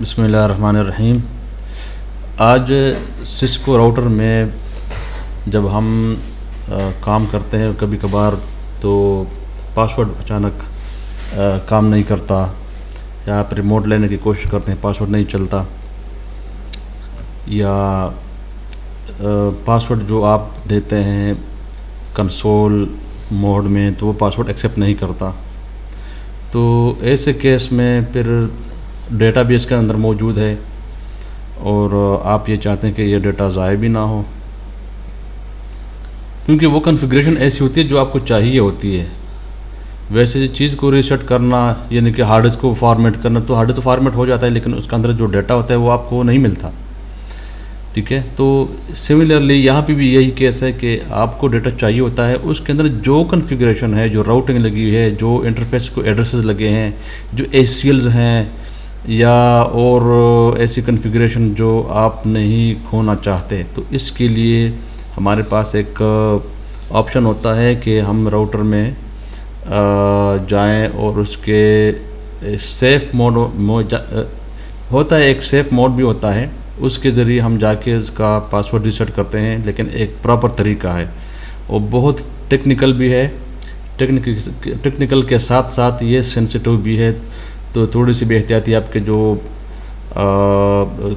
बिस्मिल्लाहिर्रहमानिर्रहीम। आज Cisco router में जब हम काम करते हैं कभी कभार तो पासवर्ड अचानक काम नहीं करता, या आप रिमोट लेने की कोशिश करते हैं पासवर्ड नहीं चलता, या पासवर्ड जो आप देते हैं कंसोल मोड में तो वो पासवर्ड एक्सेप्ट नहीं करता। तो ऐसे केस में फिर डेटाबेस के अंदर मौजूद है और आप ये चाहते हैं कि ये डेटा ज़ाया भी ना हो, क्योंकि वो कॉन्फ़िगरेशन ऐसी होती है जो आपको चाहिए होती है। वैसे चीज़ को रीसेट करना यानी कि हार्ड डिस्क को फॉर्मेट करना, तो हार्ड डिस्क तो फॉर्मेट हो जाता है लेकिन उसके अंदर जो डेटा होता है वो आपको नहीं मिलता। ठीक है, तो सिमिलरली यहाँ पे भी यही केस है कि आपको डेटा चाहिए होता है, उसके अंदर जो कॉन्फ़िगरेशन है, जो राउटिंग लगी हुई है, जो इंटरफेस को एड्रेसेस लगे हैं, जो ACLs हैं, या और ऐसी कॉन्फ़िगरेशन जो आप नहीं खोना चाहते, तो इसके लिए हमारे पास एक ऑप्शन होता है कि हम राउटर में जाएं और उसके सेफ़ मोड होता है, एक सेफ़ मोड भी होता है, उसके ज़रिए हम जाके उसका पासवर्ड रीसेट करते हैं। लेकिन एक प्रॉपर तरीका है और बहुत टेक्निकल भी है, टेक्निकल के साथ साथ ये सेंसिटिव भी है, तो थोड़ी सी बेहतियाती आपके जो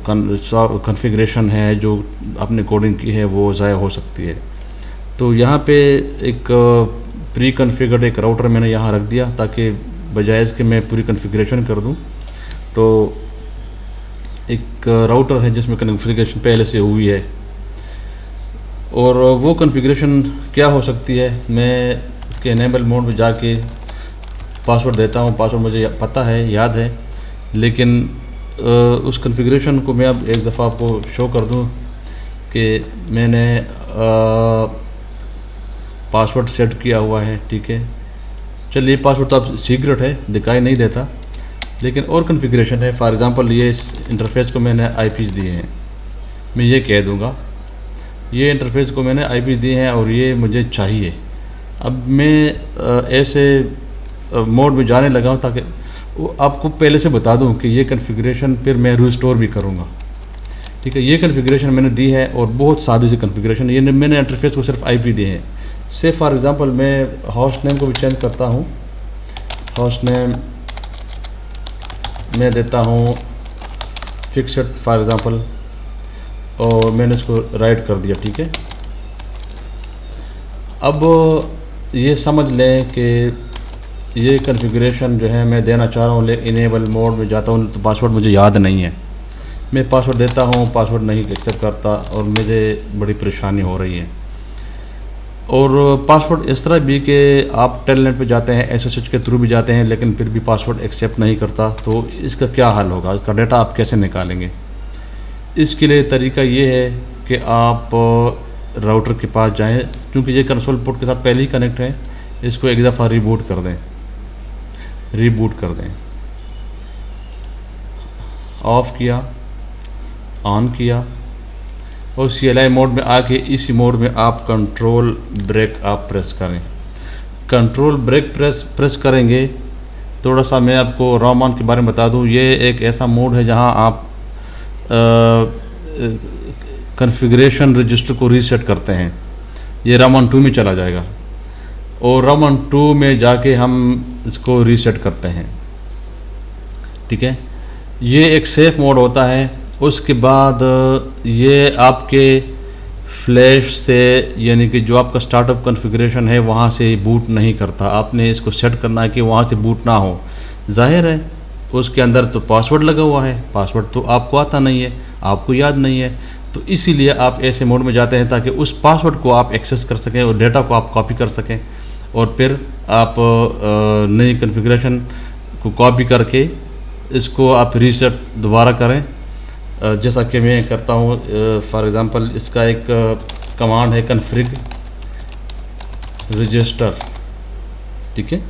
कॉन्फ़िगरेशन है जो आपने कोडिंग की है वो ज़ाया हो सकती है। तो यहाँ पे एक प्री कॉन्फ़िगर्ड एक राउटर मैंने यहाँ रख दिया ताकि बजाय इसके मैं पूरी कॉन्फ़िगरेशन कर दूँ। तो एक राउटर है जिसमें कॉन्फ़िगरेशन पहले से हुई है, और वो कॉन्फ़िगरेशन क्या हो सकती है, मैं इसके इनेबल मोड में जाके पासवर्ड देता हूँ। पासवर्ड मुझे पता है, याद है, लेकिन उस कॉन्फ़िगरेशन को मैं अब एक दफ़ा आपको शो कर दूँ कि मैंने पासवर्ड सेट किया हुआ है। ठीक है, चलिए पासवर्ड तो अब सीक्रेट है, दिखाई नहीं देता, लेकिन और कॉन्फ़िगरेशन है। फॉर एग्ज़ाम्पल ये इस इंटरफेस को मैंने IPs दिए हैं, मैं ये कह दूँगा ये इंटरफेस को मैंने IPs दिए हैं और ये मुझे चाहिए। अब मैं ऐसे मोड में जाने लगा हूँ ताकि आपको पहले से बता दूँ कि ये कॉन्फ़िगरेशन फिर मैं रिस्टोर भी करूँगा। ठीक है, ये कॉन्फ़िगरेशन मैंने दी है और बहुत सादी सी कॉन्फ़िगरेशन है। ये मैंने इंटरफेस को सिर्फ IP दिए हैं। से फॉर एग्ज़ाम्पल मैं होस्ट नेम को भी चेंज करता हूँ। होस्ट नेम मैं देता हूँ फिक्स्ड फॉर एग्ज़ाम्पल, और मैंने इसको राइट कर दिया। ठीक है, अब ये समझ लें कि ये कॉन्फ़िगरेशन जो है मैं देना चाह रहा हूँ, लेकिन इनेबल मोड में जाता हूँ तो पासवर्ड मुझे याद नहीं है। मैं पासवर्ड देता हूँ, पासवर्ड नहीं एक्सेप्ट करता और मुझे बड़ी परेशानी हो रही है। और पासवर्ड इस तरह भी कि आप टेलनेट पे जाते हैं, SSH के थ्रू भी जाते हैं, लेकिन फिर भी पासवर्ड एक्सेप्ट नहीं करता, तो इसका क्या हल होगा, इसका डेटा आप कैसे निकालेंगे? इसके लिए तरीका ये है कि आप राउटर के पास जाएं, क्योंकि ये कंसोल पोर्ट के साथ पहले ही कनेक्ट है, इसको एक दफ़ा रीबूट कर दें, ऑफ़ किया, ऑन किया, और CLI मोड में आके इसी मोड में आप कंट्रोल ब्रेक आप प्रेस करें। कंट्रोल ब्रेक प्रेस करेंगे। थोड़ा सा मैं आपको रोमन के बारे में बता दूं, ये एक ऐसा मोड है जहां आप कॉन्फ़िगरेशन रजिस्टर को रीसेट करते हैं। ये रोमन 2 में चला जाएगा और रोमन 2 में जाके हम इसको रीसेट करते हैं। ठीक है, ये एक सेफ मोड होता है। उसके बाद ये आपके फ्लैश से यानी कि जो आपका स्टार्टअप कॉन्फ़िगरेशन है वहाँ से बूट नहीं करता। आपने इसको सेट करना है कि वहाँ से बूट ना हो। जाहिर है उसके अंदर तो पासवर्ड लगा हुआ है, पासवर्ड तो आपको आता नहीं है, आपको याद नहीं है, तो इसीलिए आप ऐसे मोड में जाते हैं ताकि उस पासवर्ड को आप एक्सेस कर सकें और डेटा को आप कॉपी कर सकें, और फिर आप नई कॉन्फ़िगरेशन को कॉपी करके इसको आप रीसेट दोबारा करें, जैसा कि मैं करता हूँ। फॉर एग्ज़ाम्पल इसका एक कमांड है कॉन्फ़िग रजिस्टर। ठीक है,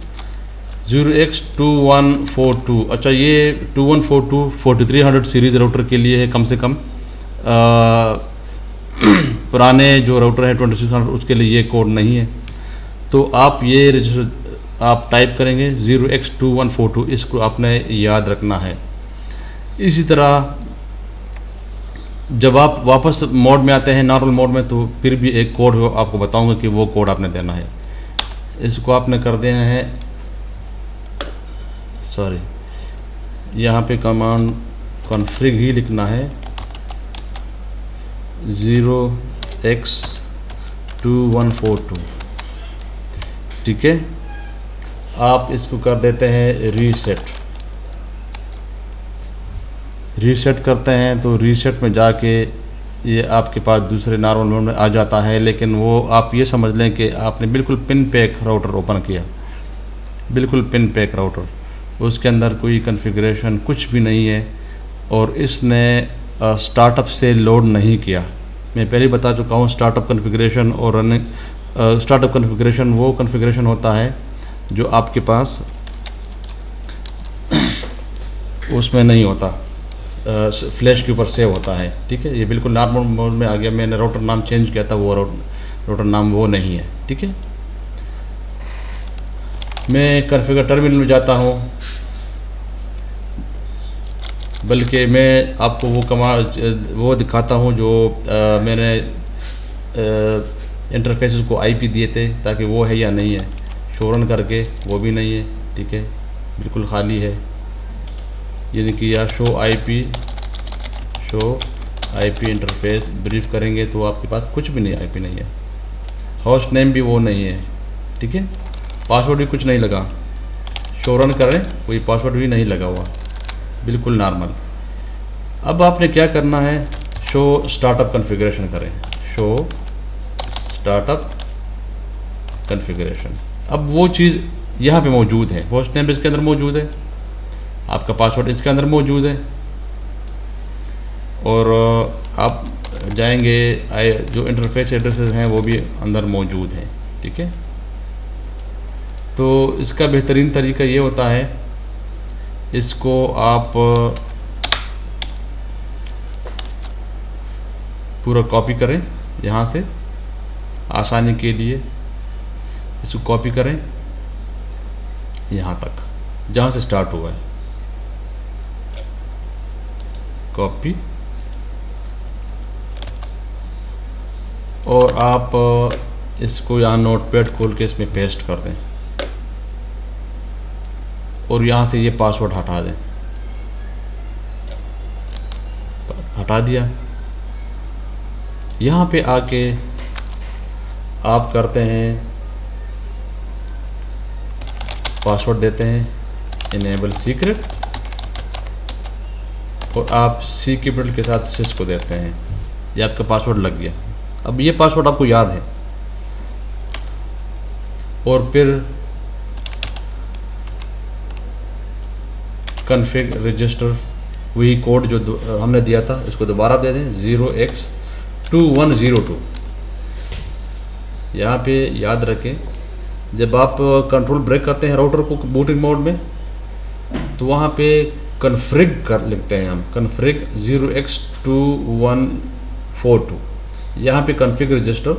0x2142। अच्छा, ये 2142 4300 सीरीज़ राउटर के लिए है कम से कम। पुराने जो राउटर है 2600 उसके लिए ये कोड नहीं है। तो आप ये रजिस्टर आप टाइप करेंगे 0x2142, इसको आपने याद रखना है। इसी तरह जब आप वापस मोड में आते हैं नॉर्मल मोड में, तो फिर भी एक कोड आपको बताऊंगा कि वो कोड आपने देना है। इसको आपने कर देना है, सॉरी, यहाँ पे कमांड कॉन्फ़िग ही लिखना है 0x2142, ठीक है। आप इसको कर देते हैं रीसेट करते हैं, तो रीसेट में जाके ये आपके पास दूसरे नॉर्मल मोड में आ जाता है। लेकिन वो आप ये समझ लें कि आपने बिल्कुल पिन पैक राउटर ओपन किया, बिल्कुल पिन पैक राउटर, उसके अंदर कोई कॉन्फ़िगरेशन कुछ भी नहीं है, और इसने स्टार्टअप से लोड नहीं किया। मैं पहले ही बता चुका हूँ, स्टार्टअप कॉन्फ़िगरेशन और रनिंग स्टार्टअप कॉन्फ़िगरेशन वो कॉन्फ़िगरेशन होता है जो आपके पास उसमें नहीं होता, फ्लैश के ऊपर सेव होता है, ठीक है। ये बिल्कुल नॉर्मल मोड में आ गया। मैंने राउटर नाम चेंज किया था, वो राउटर नाम वो नहीं है, ठीक है। मैं कॉन्फ़िगर टर्मिनल में जाता हूँ, बल्कि मैं आपको वो कमांड वो दिखाता हूँ जो मैंने इंटरफेसेस को आईपी दिए थे, ताकि वो है या नहीं है। शो रन करके वो भी नहीं है, ठीक है, बिल्कुल खाली है। यानी कि या शो आईपी इंटरफेस ब्रीफ करेंगे तो आपके पास कुछ भी नहीं, आईपी नहीं है, होस्ट नेम भी वो नहीं है, ठीक है। पासवर्ड भी कुछ नहीं लगा, शो रन करें कोई पासवर्ड भी नहीं लगा हुआ, बिल्कुल नॉर्मल। अब आपने क्या करना है, शो स्टार्टअप कॉन्फ़िगरेशन करें, शो स्टार्टअप कॉन्फ़िगरेशन। अब वो चीज़ यहाँ पे मौजूद है, होस्ट नेम इसके अंदर मौजूद है, आपका पासवर्ड इसके अंदर मौजूद है, और आप जाएंगे जो इंटरफेस एड्रेसेस हैं वो भी अंदर मौजूद हैं, ठीक है। तो इसका बेहतरीन तरीका ये होता है, इसको आप पूरा कॉपी करें यहाँ से, आसानी के लिए इसको कॉपी करें यहाँ तक जहाँ से स्टार्ट हुआ है, कॉपी, और आप इसको यहाँ नोटपैड खोल के इसमें पेस्ट कर दें, और यहाँ से ये पासवर्ड हटा दें, हटा दिया। यहाँ पे आके आप करते हैं, पासवर्ड देते हैं इनेबल सीक्रेट, और आप सी कैपिटल के साथ सिस को देते हैं, ये आपका पासवर्ड लग गया। अब ये पासवर्ड आपको याद है, और फिर कॉन्फ़िग रजिस्टर, वही कोड जो हमने दिया था इसको दोबारा दे दें 0x2102। यहाँ पे याद रखें, जब आप कंट्रोल ब्रेक करते हैं राउटर को बूटिंग मोड में, तो वहाँ पे कॉन्फ़िग कर लिखते हैं हम, कॉन्फ़िग 0x2142। यहाँ पे कॉन्फ़िग रजिस्टर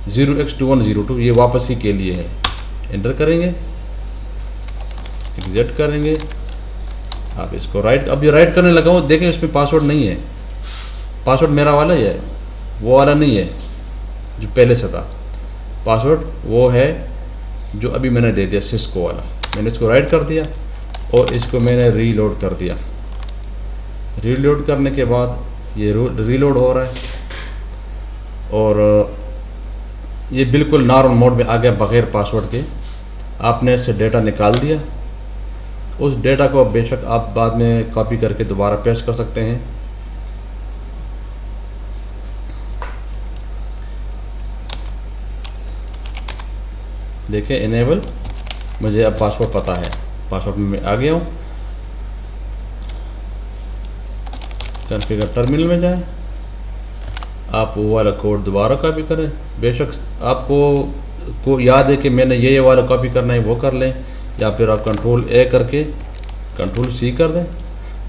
0x2102, ये वापसी के लिए है। एंटर करेंगे, एग्जिट करेंगे, आप इसको राइट, अब ये राइट करने लगा हूँ, देखें इसमें पासवर्ड नहीं है, पासवर्ड मेरा वाला ही है, वो वाला नहीं है जो पहले से था। पासवर्ड वो है जो अभी मैंने दे दिया, सिस्को वाला। मैंने इसको राइट कर दिया और इसको मैंने रीलोड कर दिया। रीलोड करने के बाद ये रीलोड हो रहा है, और ये बिल्कुल नॉर्मल मोड में आ गया बग़ैर पासवर्ड के। आपने इससे डेटा निकाल दिया, उस डेटा को बेशक आप बाद में कॉपी करके दोबारा पेस्ट कर सकते हैं। देखिए इनेबल, मुझे अब पासवर्ड पता है, पासवर्ड में आ गया हूँ। कॉन्फ़िगर टर्मिनल में जाएं, आप वो वाला कोड दोबारा कॉपी करें। बेशक आपको याद है कि मैंने ये वाला कॉपी करना है, वो कर लें, या फिर आप कंट्रोल ए करके कंट्रोल सी कर दें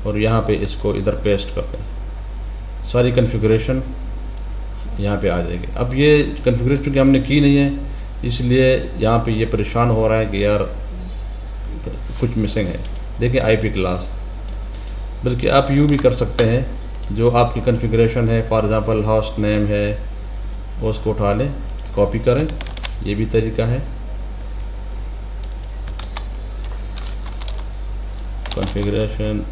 और यहाँ पे इसको इधर पेस्ट कर दें। सारी कॉन्फ़िगरेशन यहाँ पे आ जाएगी। अब ये कॉन्फ़िगरेशन की हमने की नहीं है, इसलिए यहाँ पे ये परेशान हो रहा है कि यार कुछ मिसिंग है। देखिए आईपी क्लास, बल्कि आप यूँ भी कर सकते हैं, जो आपकी कॉन्फ़िगरेशन है, फॉर एग्ज़ाम्पल होस्ट नेम है, उसको उठा लें, कॉपी करें, ये भी तरीका है। कॉन्फ़िगरेशन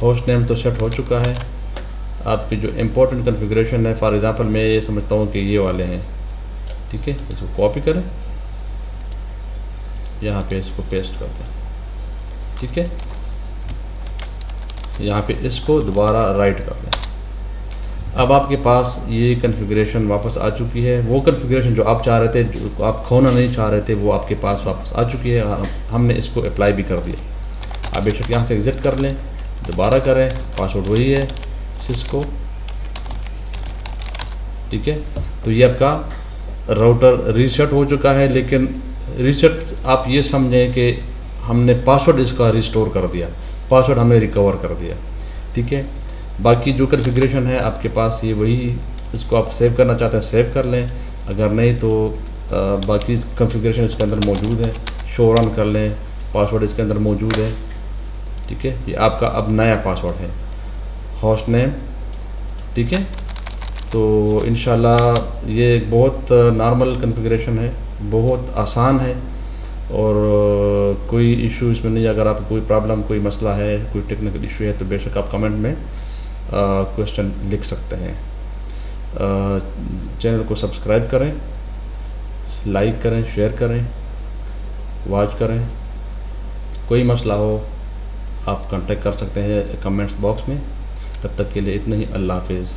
होस्ट नेम तो सेट हो चुका है। आपकी जो इम्पोर्टेंट कॉन्फ़िगरेशन है, फॉर एग्ज़ाम्पल मैं ये समझता हूँ कि ये वाले हैं, ठीक है, इसको कॉपी करें, यहाँ पे इसको पेस्ट कर दें, ठीक है, यहाँ पे इसको दोबारा राइट कर दें। अब आपके पास ये कॉन्फ़िगरेशन वापस आ चुकी है। वो कॉन्फ़िगरेशन जो आप चाह रहे थे, जो आप खोना नहीं चाह रहे थे, वो आपके पास वापस आ चुकी है। हमने इसको अप्लाई भी कर दिया। आप बेशक यहाँ से एग्ज़िट कर लें, दोबारा करें, पासवर्ड वही है सिस्को, ठीक है। तो ये आपका राउटर रीसेट हो चुका है, लेकिन रीसेट आप ये समझें कि हमने पासवर्ड इसका रिस्टोर कर दिया, पासवर्ड हमने रिकवर कर दिया, ठीक है। बाकी जो कॉन्फ़िगरेशन है आपके पास ये वही, इसको आप सेव करना चाहते हैं सेव कर लें, अगर नहीं तो बाकी कॉन्फ़िगरेशन इसके अंदर मौजूद है, शो रन कर लें, पासवर्ड इसके अंदर मौजूद है, ठीक है। ये आपका अब नया पासवर्ड है, होस्ट नेम, ठीक है। तो इंशाल्लाह ये एक बहुत नॉर्मल कॉन्फ़िगरेशन है, बहुत आसान है, और कोई इशू इसमें नहीं है। अगर आपको कोई प्रॉब्लम, कोई मसला है, कोई टेक्निकल इशू है, तो बेशक आप कमेंट में क्वेश्चन लिख सकते हैं। चैनल को सब्सक्राइब करें, लाइक करें, शेयर करें, वॉच करें। कोई मसला हो आप कांटेक्ट कर सकते हैं कमेंट्स बॉक्स में। तब तक के लिए इतना ही, अल्लाह हाफिज़।